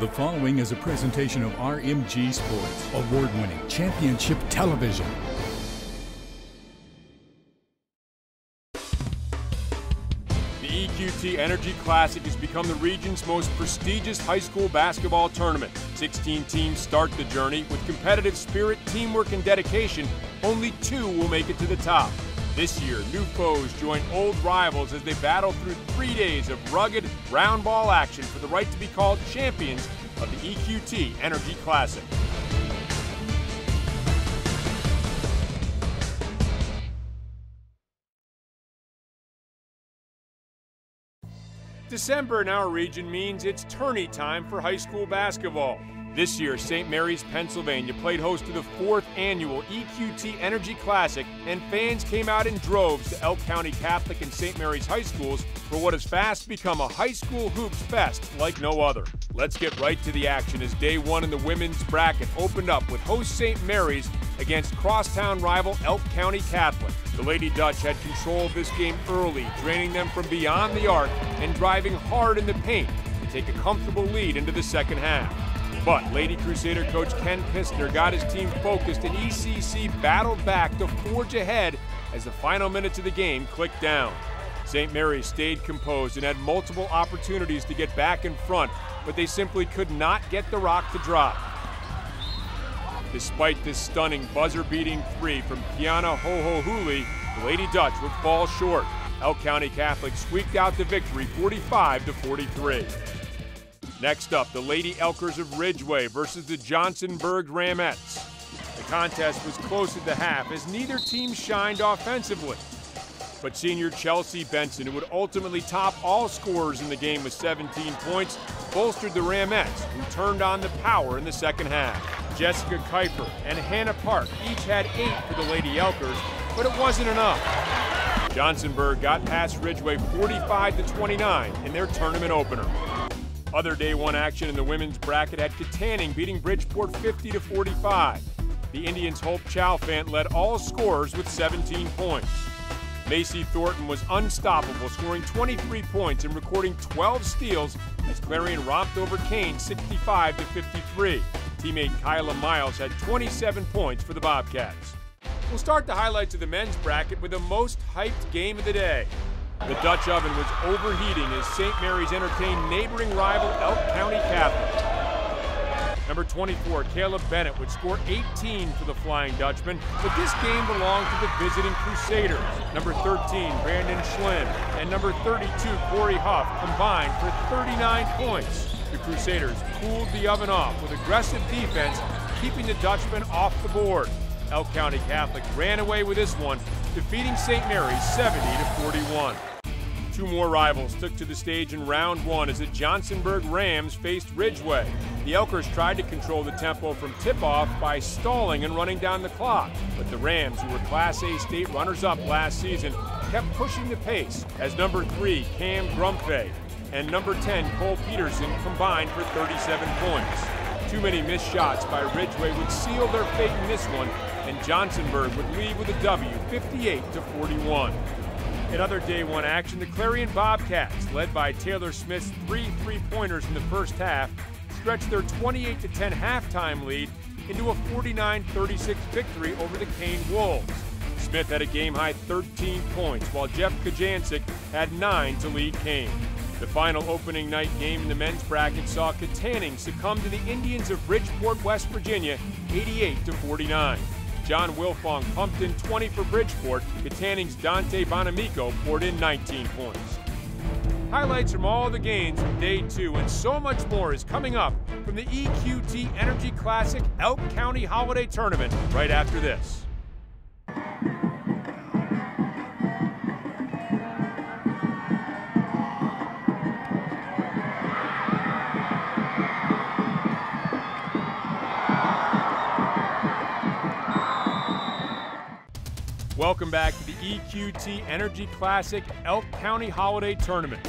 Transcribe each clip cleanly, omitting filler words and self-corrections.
The following is a presentation of RMG Sports, award-winning championship television. The EQT Energy Classic has become the region's most prestigious high school basketball tournament. 16 teams start the journey. With competitive spirit, teamwork, and dedication, only 2 will make it to the top. This year, new foes join old rivals as they battle through 3 days of rugged, round ball action for the right to be called champions of the EQT Energy Classic. December in our region means it's tourney time for high school basketball. This year, St. Mary's, Pennsylvania played host to the 4th annual EQT Energy Classic, and fans came out in droves to Elk County Catholic and St. Mary's high schools for what has fast become a high school hoops fest like no other. Let's get right to the action as day 1 in the women's bracket opened up with host St. Mary's against crosstown rival Elk County Catholic. The Lady Dutch had control of this game early, draining them from beyond the arc and driving hard in the paint to take a comfortable lead into the second half. But Lady Crusader coach Ken Pistner got his team focused, and ECC battled back to forge ahead as the final minutes of the game clicked down. St. Mary's stayed composed and had multiple opportunities to get back in front, but they simply could not get the rock to drop. Despite this stunning buzzer-beating 3 from Kiana Hohohuli, the Lady Dutch would fall short. Elk County Catholic squeaked out the victory 45-43. Next up, the Lady Elkers of Ridgeway versus the JOHNSONBURG Ramettes. The contest was close at the half as neither team shined offensively. But senior Chelsea Benson, who would ultimately top all scorers in the game with 17 points, bolstered the Ramettes, who turned on the power in the second half. Jessica Kuiper and Hannah Park each had 8 for the Lady Elkers, but it wasn't enough. JOHNSONBURG got past Ridgeway 45-29 in their tournament opener. Other day 1 action in the women's bracket had Katanning beating Bridgeport 50-45. The Indians' Hope Chalfant led all scorers with 17 points. Macy Thornton was unstoppable, scoring 23 points and recording 12 steals as Clarion romped over KANE 65-53. Teammate Kyla Miles had 27 points for the Bobcats. We'll start the highlights of the men's bracket with the most hyped game of the day. The Dutch oven was overheating as St. Mary's entertained neighboring rival Elk County Catholic. Number 24, Caleb Bennett, would score 18 for the Flying Dutchman, but this game belonged to the visiting Crusaders. Number 13, Brandon Schlin, and number 32, Corey Huff, combined for 39 points. The Crusaders cooled the oven off with aggressive defense, keeping the Dutchman off the board. Elk County Catholic ran away with this one, defeating St. Mary's 70-41. 2 more rivals took to the stage in round 1 as the JOHNSONBURG Rams faced Ridgeway. The Elkers tried to control the tempo from tip-off by stalling and running down the clock, but the Rams, who were Class A state runners-up last season, kept pushing the pace as number 3, Cam Grumpfe, and number 10, Cole Peterson, combined for 37 points. Too many missed shots by Ridgeway would seal their fate in this one, and JOHNSONBURG would leave with a W, 58-41. In other day 1 action, the Clarion Bobcats, led by Taylor Smith's 3 3-pointers in the first half, stretched their 28-10 halftime lead into a 49-36 victory over the KANE Wolves. Smith had a game-high 13 points, while Jeff Kajancic had 9 to lead KANE. The final opening night game in the men's bracket saw Katanning succumb to the Indians of Bridgeport, West Virginia, 88-49. John Wilfong pumped in 20 for Bridgeport. Katanning's Dante Bonamico poured in 19 points. Highlights from all the games from day 2 and so much more is coming up from the EQT Energy Classic Elk County Holiday Tournament right after this. Welcome back to the EQT Energy Classic Elk County Holiday Tournament.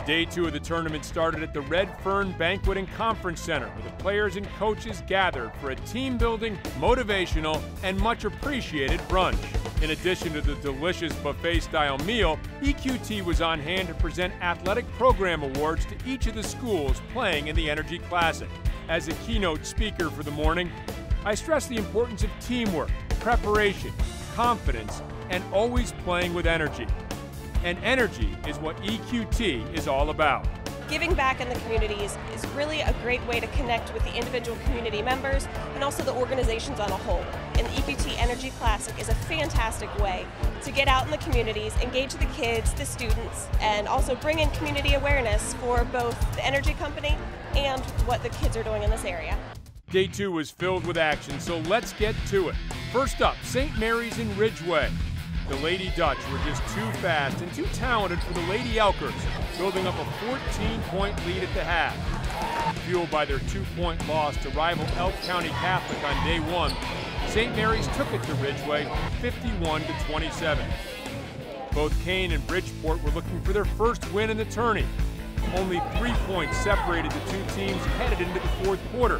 Day 2 of the tournament started at the Red Fern Banquet and Conference Center, where the players and coaches gathered for a team-building, motivational, and much-appreciated brunch. In addition to the delicious buffet-style meal, EQT was on hand to present athletic program awards to each of the schools playing in the Energy Classic. As a keynote speaker for the morning, I stressed the importance of teamwork, preparation, confidence, and always playing with energy. And energy is what EQT is all about. Giving back in the communities is really a great way to connect with the individual community members and also the organizations on a whole. And the EQT Energy Classic is a fantastic way to get out in the communities, engage the kids, the students, and also bring in community awareness for both the energy company and what the kids are doing in this area. Day 2 was filled with action, so let's get to it. First up, St. Mary's in Ridgeway. The Lady Dutch were just too fast and too talented for the Lady Elkers, building up a 14-point lead at the half. Fueled by their 2-point loss to rival Elk County Catholic on day 1, St. Mary's took it to Ridgeway 51-27. Both KANE and Bridgeport were looking for their first win in the tourney. Only 3 points separated the two teams headed into the fourth quarter.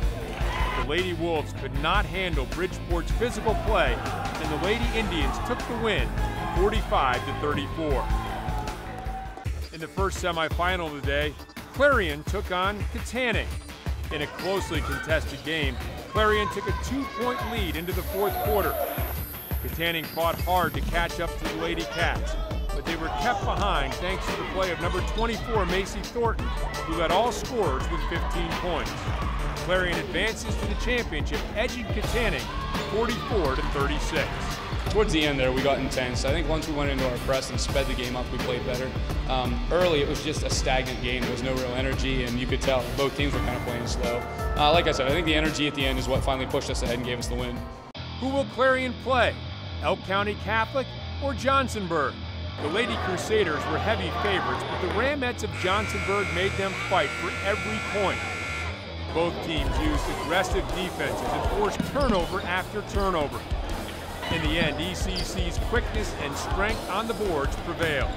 The Lady Wolves could not handle Bridgeport's physical play, and the Lady Indians took the win 45-34. In the first semifinal of the day, Clarion took on KANE. In a closely contested game, Clarion took a 2-point lead into the fourth quarter. KANE fought hard to catch up to the Lady Cats, but they were kept behind thanks to the play of number 24, Macy Thornton, who led all scorers with 15 points. Clarion advances to the championship, edging KANE 44-36. Towards the end there, we got intense. I think once we went into our press and sped the game up, we played better. Early, it was just a stagnant game. There was no real energy, and you could tell both teams were kind of playing slow. Like I said, I think the energy at the end is what finally pushed us ahead and gave us the win. Who will Clarion play? Elk County Catholic or Johnsonburg? The Lady Crusaders were heavy favorites, but the Ramettes of Johnsonburg made them fight for every point. Both teams used aggressive defenses and forced turnover after turnover. In the end, ECC's quickness and strength on the boards prevailed.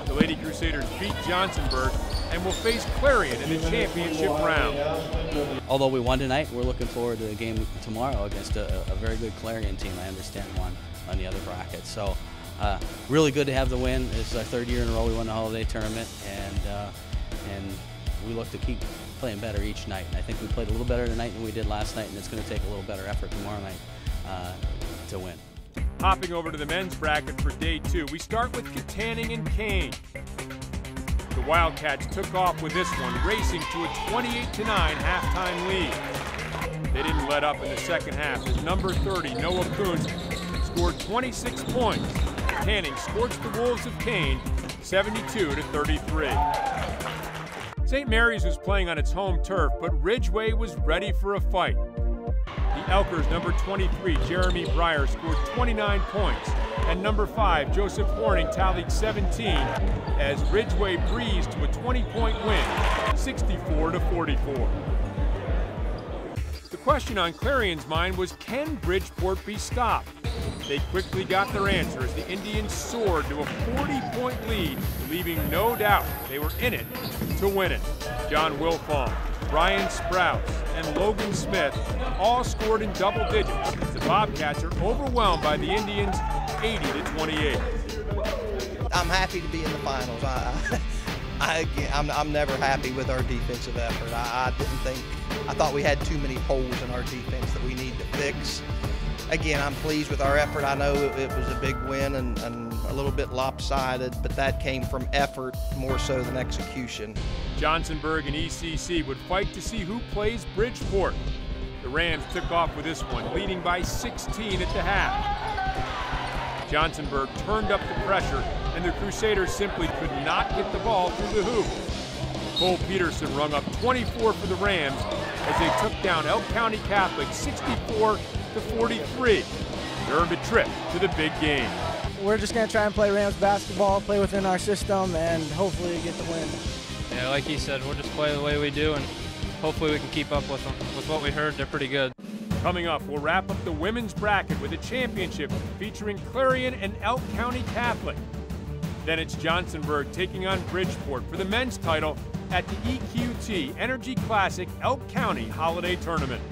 The Lady Crusaders beat Johnsonburg and will face Clarion in the championship round. Although we won tonight, we're looking forward to the game tomorrow against a very good Clarion team. I understand won on the other bracket. So really good to have the win. It's our 3rd year in a row we won the holiday tournament, and we look to keep playing better each night. And I think we played a little better tonight than we did last night, and it's going to take a little better effort tomorrow night to win. Hopping over to the men's bracket for day 2, we start with KANE and KANE. The Wildcats took off with this one, racing to a 28-9 halftime lead. They didn't let up in the second half as number 30, Noah Coons, scored 26 points. KANE scorched the Wolves of KANE 72-33. St. Mary's was playing on its home turf, but Ridgeway was ready for a fight. The Elkers' number 23, Jeremy Breyer, scored 29 points, and number 5, Joseph Horning, tallied 17 as Ridgeway breezed to a 20-point win, 64-44. The question on Clarion's mind was, can Bridgeport be stopped? They quickly got their answer as the Indians soared to a 40-point lead, leaving no doubt they were in it to win it. John Wilfong, Brian Sprouse, and Logan Smith all scored in double digits. The Bobcats are overwhelmed by the Indians 80-28. I'm happy to be in the finals. I'm never happy with our defensive effort. I thought we had too many holes in our defense that we need to fix. Again, I'm pleased with our effort. I know it was a big win and a little bit lopsided, but that came from effort more so than execution. Johnsonburg and ECC would fight to see who plays Bridgeport. The Rams took off with this one, leading by 16 at the half. Johnsonburg turned up the pressure, and the Crusaders simply could not get the ball through the hoop. Cole Peterson rung up 24 for the Rams as they took down Elk County Catholic 64-43. They earned a trip to the big game. We're just going to try and play Rams basketball, play within our system, and hopefully get the win. Yeah, like he said, we'll just play the way we do, and hopefully we can keep up with them. With what we heard, they're pretty good. Coming up, we'll wrap up the women's bracket with a championship featuring Clarion and Elk County Catholic. Then it's Johnsonburg taking on Bridgeport for the men's title at the EQT Energy Classic Elk County Holiday Tournament.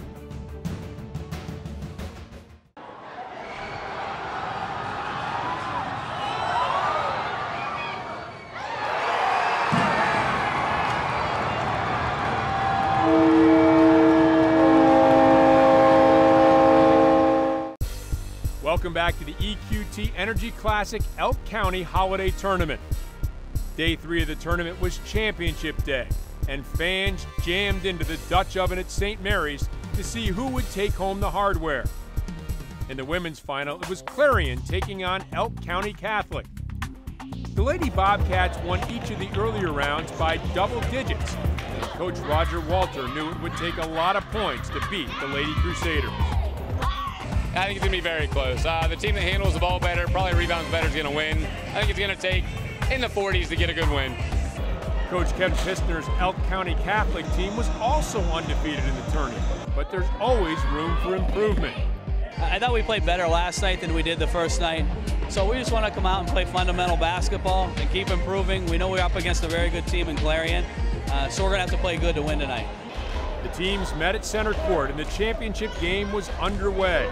Welcome back to the EQT Energy Classic Elk County Holiday Tournament. Day 3 of the tournament was Championship Day, and fans jammed into the Dutch Oven at St. Mary's to see who would take home the hardware. In the women's final, it was Clarion taking on Elk County Catholic. The Lady Bobcats won each of the earlier rounds by double digits, and Coach Roger Walter knew it would take a lot of points to beat the Lady Crusaders. I think it's going to be very close. The team that handles the ball better, probably rebounds better, is going to win. I think it's going to take in the 40s to get a good win. Coach Kevin Pistner's Elk County Catholic team was also undefeated in the tournament, but there's always room for improvement. I thought we played better last night than we did the first night. So we just want to come out and play fundamental basketball and keep improving. We know we're up against a very good team in Clarion, so we're going to have to play good to win tonight. The teams met at center court and the championship game was underway.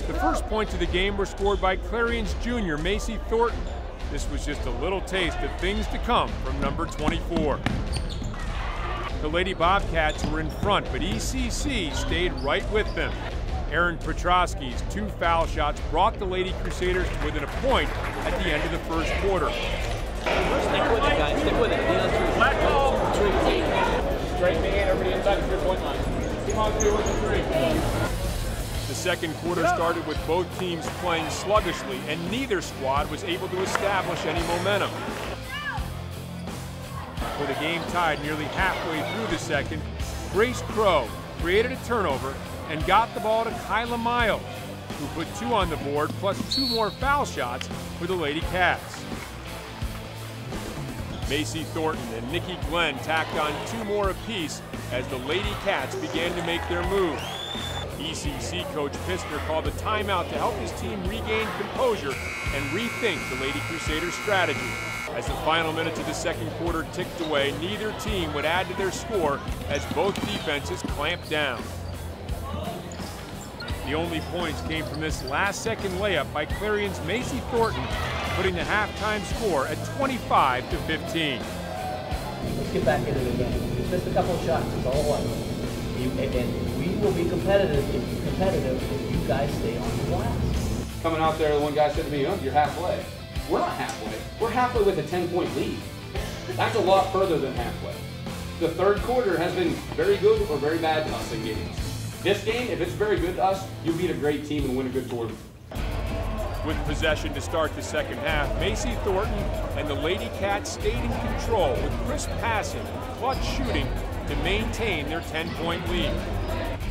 The first points of the game were scored by Clarion's junior, Macy Thornton. This was just a little taste of things to come from number 24. The Lady Bobcats were in front, but ECC stayed right with them. Aaron Petrosky's 2 foul shots brought the Lady Crusaders to within a point at the end of the first quarter. Stick with it, guys. Stick with it. Flat ball. Straight man over the inside of the 3-point line. Team on 3 with the 3. The second quarter started with both teams playing sluggishly, and neither squad was able to establish any momentum. With the game tied nearly halfway through the second, Grace Crow created a turnover and got the ball to Kyla Miles, who put 2 on the board plus 2 more foul shots for the Lady Cats. Macy Thornton and Nikki Glenn tacked on 2 more apiece as the Lady Cats began to make their move. ECC coach Pistner called a timeout to help his team regain composure and rethink the Lady Crusaders' strategy. As the final minutes of the second quarter ticked away, neither team would add to their score as both defenses clamped down. The only points came from this last-second layup by Clarion's Macy Thornton, putting the halftime score at 25-15. Let's get back into the game. We missed a couple of shots. It's all it was. And we will be competitive if you guys stay on the glass. Coming out there, one guy said to me, "Oh, you're halfway." We're not halfway. We're halfway with a 10-point lead. That's a lot further than halfway. The third quarter has been very good or very bad to us in games. This game, if it's very good to us, you beat a great team and win a good tournament. With possession to start the second half, Macy Thornton and the Lady Cats stayed in control with crisp passing and clutch shooting to maintain their 10-point lead.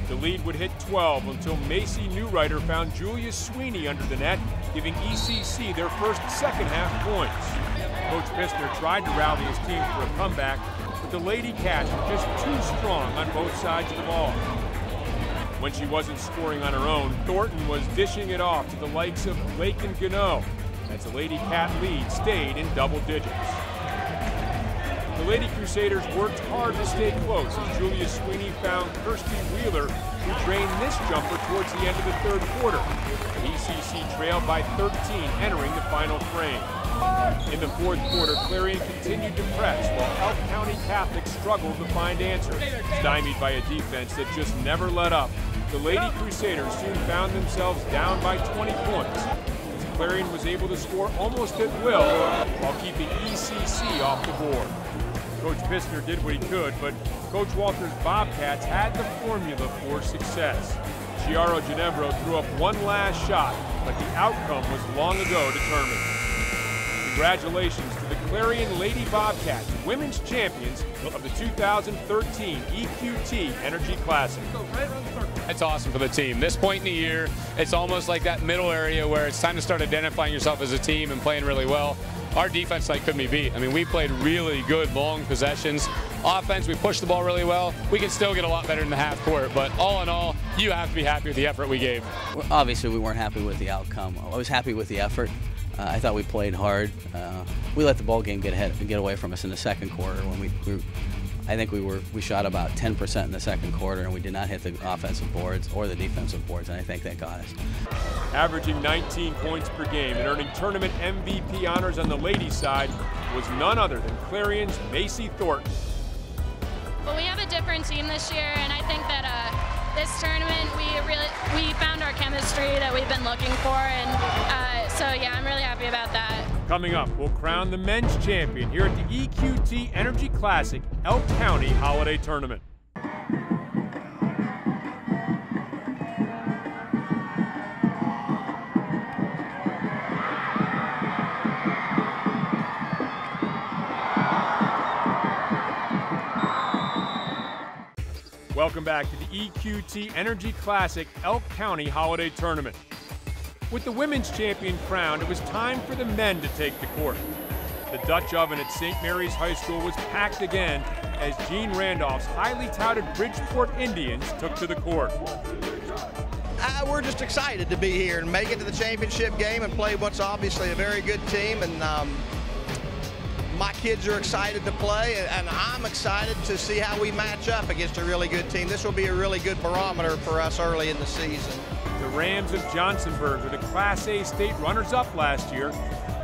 The lead would hit 12 until Macy Newrider found Julia Sweeney under the net, giving ECC their first second-half points. Coach Pistner tried to rally his team for a comeback, but the Lady Cats were just too strong on both sides of the ball. When she wasn't scoring on her own, Thornton was dishing it off to the likes of Lake and Gano, as the Lady Cat lead stayed in double digits. The Lady Crusaders worked hard to stay close as Julia Sweeney found Kirsty Wheeler, who drained this jumper towards the end of the third quarter. ECC trailed by 13 entering the final frame. In the fourth quarter, Clarion continued to press while Elk County Catholic struggled to find answers. Stymied by a defense that just never let up, the Lady Crusaders soon found themselves down by 20 points. Clarion was able to score almost at will while keeping ECC off the board. Coach Pistner did what he could, but Coach Walter's Bobcats had the formula for success. Chiaro Ginevro threw up one last shot, but the outcome was long ago determined. Congratulations to the Clarion Lady Bobcats, women's champions of the 2013 EQT Energy Classic. It's awesome for the team. This point in the year, it's almost like that middle area where it's time to start identifying yourself as a team and playing really well. Our defense tonight couldn't be beat. I mean, we played really good long possessions. Offense, we pushed the ball really well. We can still get a lot better in the half court, but all in all, you have to be happy with the effort we gave. Well, obviously, we weren't happy with the outcome. I was happy with the effort. I thought we played hard. We let the ball game get away from us in the second quarter when I think we shot about 10% in the second quarter, and we did not hit the offensive boards or the defensive boards, and I think that got us. Averaging 19 points per game and earning tournament MVP honors on the ladies' side was none other than Clarion's Macy Thornton. Well, we have a different team this year, and I think that this tournament, we found our chemistry that we've been looking for, and so yeah, I'm really happy about that. Coming up, we'll crown the men's champion here at the EQT Energy Classic Elk County Holiday Tournament. Welcome back to the EQT Energy Classic Elk County Holiday Tournament. With the women's champion crowned, it was time for the men to take the court. The Dutch oven at St. Mary's High School was packed again as Gene Randolph's highly touted Bridgeport Indians took to the court. We're just excited to be here and make it to the championship game and play what's obviously a very good team. And my kids are excited to play, and I'm excited to see how we match up against a really good team. This will be a really good barometer for us early in the season. The Rams of Johnsonburg were the Class A state runners-up last year,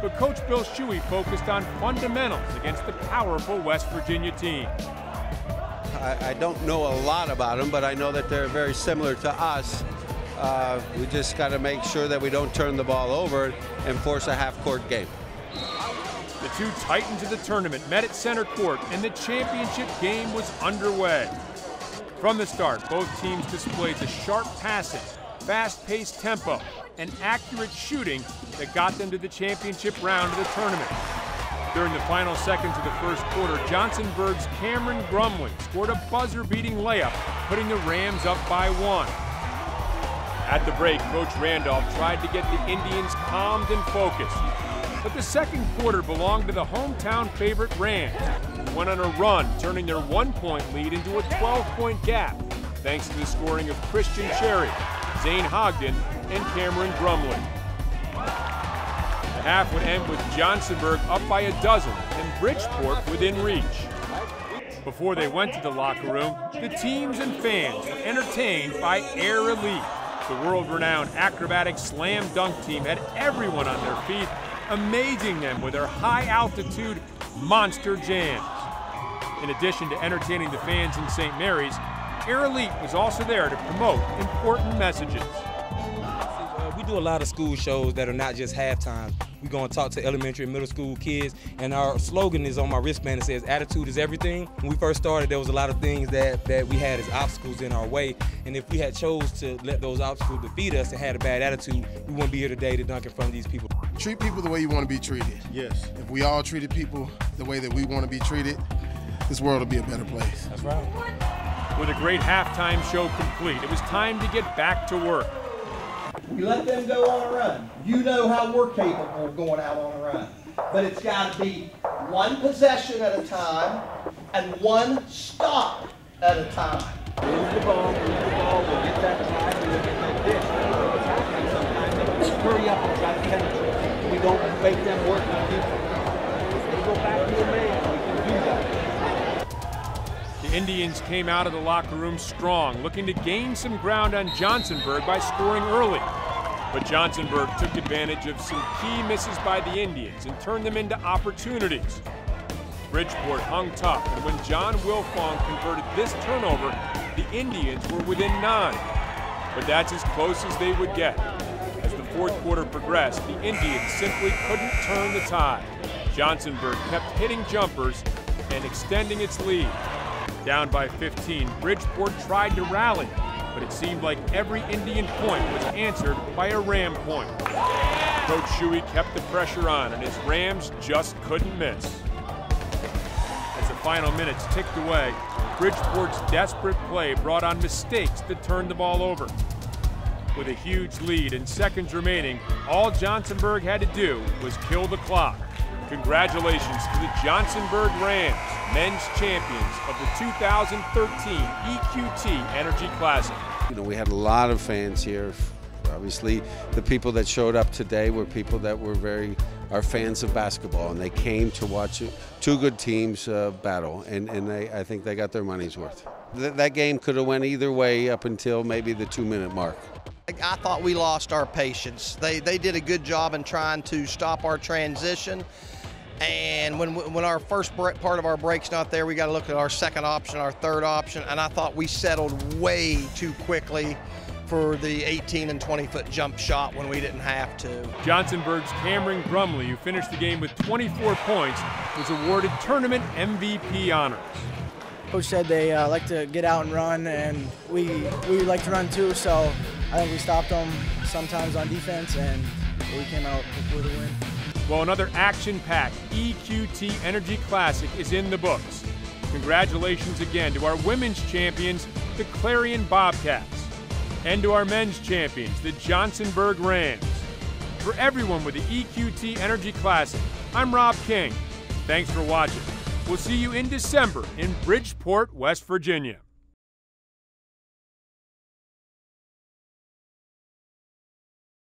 but Coach Bill Shuey focused on fundamentals against the powerful West Virginia team. I don't know a lot about them, but I know that they're very similar to us. We just got to make sure that we don't turn the ball over and force a half-court game. The two titans of the tournament met at center court, and the championship game was underway. From the start, both teams displayed the sharp passing, fast-paced tempo, and accurate shooting that got them to the championship round of the tournament. During the final seconds of the first quarter, Johnsonburg's Cameron Grumling scored a buzzer-beating layup, putting the Rams up by 1. At the break, Coach Randolph tried to get the Indians calmed and focused. But the second quarter belonged to the hometown favorite Rams, who went on a run, turning their 1-point lead into a 12-point gap, thanks to the scoring of Christian Cherry, Zane Hogden, and Cameron Grumling. The half would end with Johnsonburg up by a dozen and Bridgeport within reach. Before they went to the locker room, the teams and fans were entertained by Air Elite. The world-renowned acrobatic slam dunk team had everyone on their feet, amazing them with their high-altitude monster jams. In addition to entertaining the fans in St. Mary's, Air Elite was also there to promote important messages. We do a lot of school shows that are not just halftime. We're going to talk to elementary and middle school kids, and our slogan is on my wristband. It says, "Attitude is everything." When we first started, there was a lot of things that we had as obstacles in our way, and if we had chose to let those obstacles defeat us and had a bad attitude, we wouldn't be here today to dunk in front of these people. Treat people the way you want to be treated. Yes. If we all treated people the way that we want to be treated, this world will be a better place. That's right. With a great halftime show complete, it was time to get back to work. We let them go on a run. You know how we're capable of going out on a run. But it's got to be one possession at a time and one stop at a time. Move the ball, we'll get that time, and we'll get that dish. What's happening sometimes, they hurry up and try to penetrate. We don't make them work on defense. If they go back to a man, we can do that. The Indians came out of the locker room strong, looking to gain some ground on Johnsonburg by scoring early. But Johnsonburg took advantage of some key misses by the Indians and turned them into opportunities. Bridgeport hung tough, and when John Wilfong converted this turnover, the Indians were within 9. But that's as close as they would get. As the fourth quarter progressed, the Indians simply couldn't turn the tide. Johnsonburg kept hitting jumpers and extending its lead. Down by 15, Bridgeport tried to rally, but it seemed like every Indian point was answered by a Ram point. Coach Shuey kept the pressure on, and his Rams just couldn't miss. As the final minutes ticked away, Bridgeport's desperate play brought on mistakes that turned the ball over. With a huge lead and seconds remaining, all Johnsonburg had to do was kill the clock. Congratulations to the Johnsonburg Rams, men's champions of the 2013 EQT Energy Classic. You know, we had a lot of fans here. Obviously, the people that showed up today were people that are fans of basketball, and they came to watch two good teams battle, and I think they got their money's worth. That game could have went either way up until maybe the 2-minute mark. I thought we lost our patience. They did a good job in trying to stop our transition. And when our first part of our break's not there, we got to look at our second option, our third option, and I thought we settled way too quickly for the 18 and 20-foot jump shot when we didn't have to. Johnsonburg's Cameron Grumley, who finished the game with 24 points, was awarded tournament MVP honors. Coach said they like to get out and run, and we like to run too, so I think we stopped them sometimes on defense, and we came out with a win. Well, another action-packed EQT Energy Classic is in the books. Congratulations again to our women's champions, the Clarion Bobcats, and to our men's champions, the Johnsonburg Rams. For everyone with the EQT Energy Classic, I'm Rob King. Thanks for watching. We'll see you in December in Bridgeport, West Virginia.